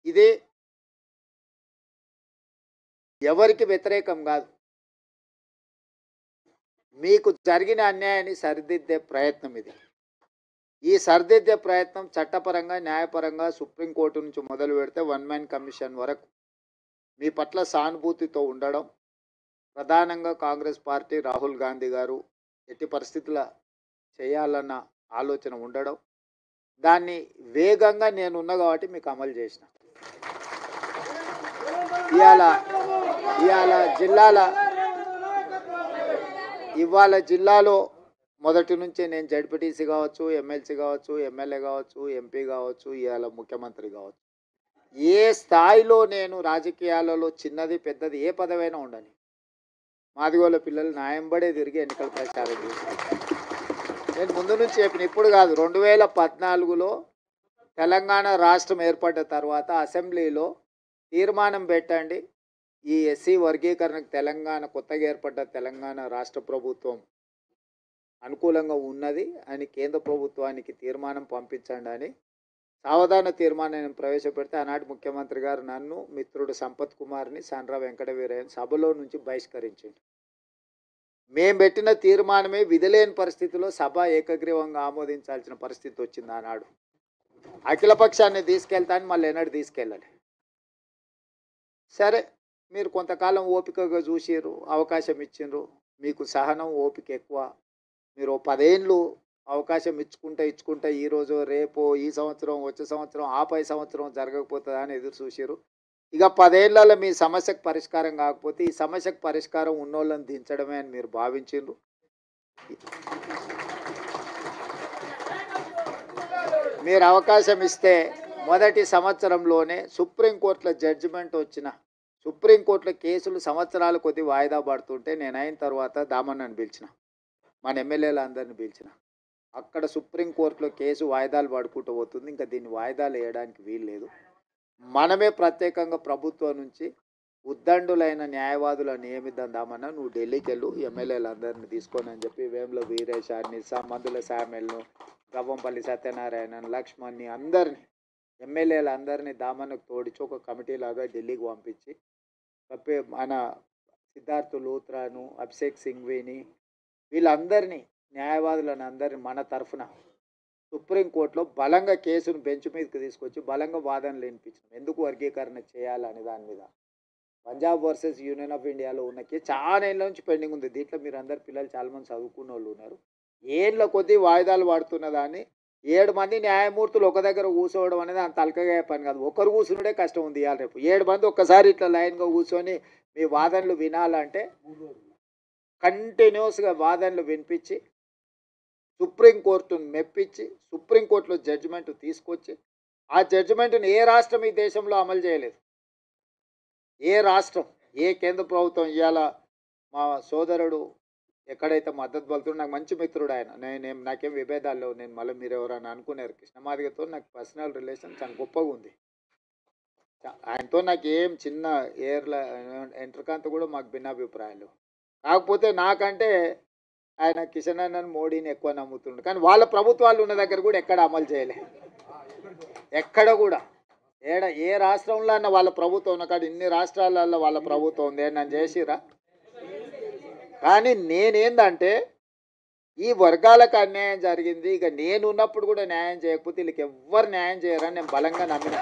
ఇది ఎవరికి వ్యతిరేకం కాదు. మీకు జరిగిన అన్యాయాన్ని సరిదిద్దే ప్రయత్నం ఇది. ఈ సరిదిద్దే ప్రయత్నం చట్టపరంగా, న్యాయపరంగా సుప్రీంకోర్టు నుంచి మొదలు పెడితే వన్ మ్యాన్ కమిషన్ వరకు మీ పట్ల సానుభూతితో ఉండడం, ప్రధానంగా కాంగ్రెస్ పార్టీ రాహుల్ గాంధీ గారు ఎట్టి పరిస్థితుల చేయాలన్న ఆలోచన ఉండడం, దాన్ని వేగంగా నేనున్నా కాబట్టి మీకు అమలు చేసిన. ఇవాళ జిల్లాలో మొదటి నుంచే నేను జడ్పీటీసీ కావచ్చు, ఎమ్మెల్సీ కావచ్చు, ఎమ్మెల్యే కావచ్చు, ఎంపీ కావచ్చు, ఇవాళ ముఖ్యమంత్రి కావచ్చు, ఏ స్థాయిలో నేను రాజకీయాలలో చిన్నది పెద్దది ఏ పదవైనా ఉండని మాదిగోళ్ళ పిల్లలు న్యాయంబడే తిరిగి ఎన్నికల ప్రచారం చేశారు. నేను ముందు నుంచి చెప్పిన, ఇప్పుడు కాదు, 2014లో తెలంగాణ రాష్ట్రం ఏర్పడ్డ తర్వాత అసెంబ్లీలో తీర్మానం పెట్టండి, ఈ ఎస్సీ వర్గీకరణకు తెలంగాణ కొత్తగా ఏర్పడ్డ తెలంగాణ రాష్ట్ర ప్రభుత్వం అనుకూలంగా ఉన్నది అని కేంద్ర ప్రభుత్వానికి తీర్మానం పంపించండి అని సావధాన తీర్మానం ప్రవేశపెడితే ఆనాటి ముఖ్యమంత్రి గారు నన్ను, మిత్రుడు సంపత్ కుమార్ని, సండ్ర వెంకటవీరయ్యని సభలో నుంచి బహిష్కరించింది. మేము పెట్టిన తీర్మానమే విధిలేని పరిస్థితిలో సభ ఏకగ్రీవంగా ఆమోదించాల్సిన పరిస్థితి వచ్చింది. ఆనాడు అఖిలపక్షాన్ని తీసుకెళ్తాను, మళ్ళీ ఎన్నడూ తీసుకెళ్ళాలి. సరే, మీరు కొంతకాలం ఓపికగా చూసిర్రు, అవకాశం ఇచ్చిండ్రు, మీకు సహనం ఓపిక ఎక్కువ. మీరు 10 ఏళ్ళు అవకాశం ఇచ్చుకుంటే ఈరోజు రేపు ఈ సంవత్సరం వచ్చే సంవత్సరం ఆపై సంవత్సరం జరగకపోతుందా అని ఎదురు చూసిర్రు. ఇక 10 ఏళ్లలో మీ సమస్యకు పరిష్కారం కాకపోతే ఈ సమస్యకు పరిష్కారం ఉన్నోళ్ళని దించడమే అని మీరు భావించిండ్రు. మీరు అవకాశం ఇస్తే మొదటి సంవత్సరంలోనే సుప్రీంకోర్టులో జడ్జిమెంట్ వచ్చిన, సుప్రీంకోర్టులో కేసులు సంవత్సరాల కొద్ది వాయిదా పడుతుంటే నేను అయిన తర్వాత దామన్నని పిలిచిన, మన ఎమ్మెల్యేలు అందరిని పిలిచిన. అక్కడ సుప్రీంకోర్టులో కేసు వాయిదాలు పడుకుంటూ పోతుంది, ఇంకా దీన్ని వాయిదాలు వేయడానికి వీలు లేదు, మనమే ప్రత్యేకంగా ప్రభుత్వం నుంచి ఉద్దండులైన న్యాయవాదులను నియమిద్దామన్నా, నువ్వు ఢిల్లీకి వెళ్ళు, ఎమ్మెల్యేలు అందరిని తీసుకొని అని చెప్పి వేముల వీరేశాన్ని, మందుల శామ్యుల్ను, గవ్వంపల్లి సత్యనారాయణను, లక్ష్మణ్ని, అందరినీ ఎమ్మెల్యేలు అందరినీ దామన్నకు తోడిచి ఒక కమిటీ లాగా ఢిల్లీకి పంపించి మన సిద్ధార్థ్ లూత్రాను, అభిషేక్ సింఘ్వీని, వీళ్ళందరినీ న్యాయవాదులను అందరినీ మన తరఫున సుప్రీంకోర్టులో బలంగా కేసును బెంచ్ మీదకి తీసుకొచ్చి బలంగా వాదనలు వినిపించినాం. ఎందుకు వర్గీకరణ చేయాలనే దాని మీద. పంజాబ్ వర్సెస్ యూనియన్ ఆఫ్ ఇండియాలో ఉన్న కేసు చాలా ఏళ్ళ నుంచి పెండింగ్ ఉంది. దీంట్లో మీరు అందరు పిల్లలు చాలామంది చదువుకున్న వాళ్ళు ఉన్నారు. ఏళ్ళ కొద్దీ వాయిదాలు పడుతున్న దాన్ని 7 మంది న్యాయమూర్తులు ఒక దగ్గర కూర్చోవడం అనేది అంత అల్కగా పని కాదు. ఒకరు కూర్చుండే కష్టం ఉంది. ఇవాళ రేపు 7 మంది ఒక్కసారి ఇట్లా లైన్గా కూర్చొని మీ వాదనలు వినాలంటే కంటిన్యూస్గా వాదనలు వినిపించి సుప్రీంకోర్టును మెప్పించి సుప్రీంకోర్టులో జడ్జిమెంట్ తీసుకొచ్చి ఆ జడ్జిమెంట్ని ఏ రాష్ట్రం ఈ దేశంలో అమలు చేయలేదు. ఏ రాష్ట్రం, ఏ కేంద్ర ప్రభుత్వం. ఇవాళ మా సోదరుడు ఎక్కడైతే మద్దతు పలుతుండో, నాకు మంచి మిత్రుడు ఆయన, నాకేం విభేదాలు లేవు. నేను మళ్ళీ మీరు ఎవరైనా అనుకున్నారు, కృష్ణమాదిగతో నాకు పర్సనల్ రిలేషన్ చాలా గొప్పగా ఉంది. ఆయనతో నాకు ఏం చిన్న ఎంట్రకాంత కూడా మాకు భిన్నాభిప్రాయాలు. కాకపోతే నాకంటే ఆయన కిషన్ అన్నను, మోడీని ఎక్కువ నమ్ముతుండ్రు. కానీ వాళ్ళ ప్రభుత్వాలు ఉన్న దగ్గర కూడా ఎక్కడ అమలు చేయలే. ఎక్కడ కూడా ఏ రాష్ట్రంలో అన్న వాళ్ళ ప్రభుత్వం ఉన్న కాదు, ఇన్ని రాష్ట్రాలలో వాళ్ళ ప్రభుత్వం ఉంది, నన్ను చేసిరా. కానీ నేనేందంటే ఈ వర్గాలకు అన్యాయం జరిగింది, ఇక నేనున్నప్పుడు కూడా న్యాయం చేయకపోతే వీళ్ళకి ఎవ్వరు న్యాయం చేయరని నేను బలంగా నమ్మిన.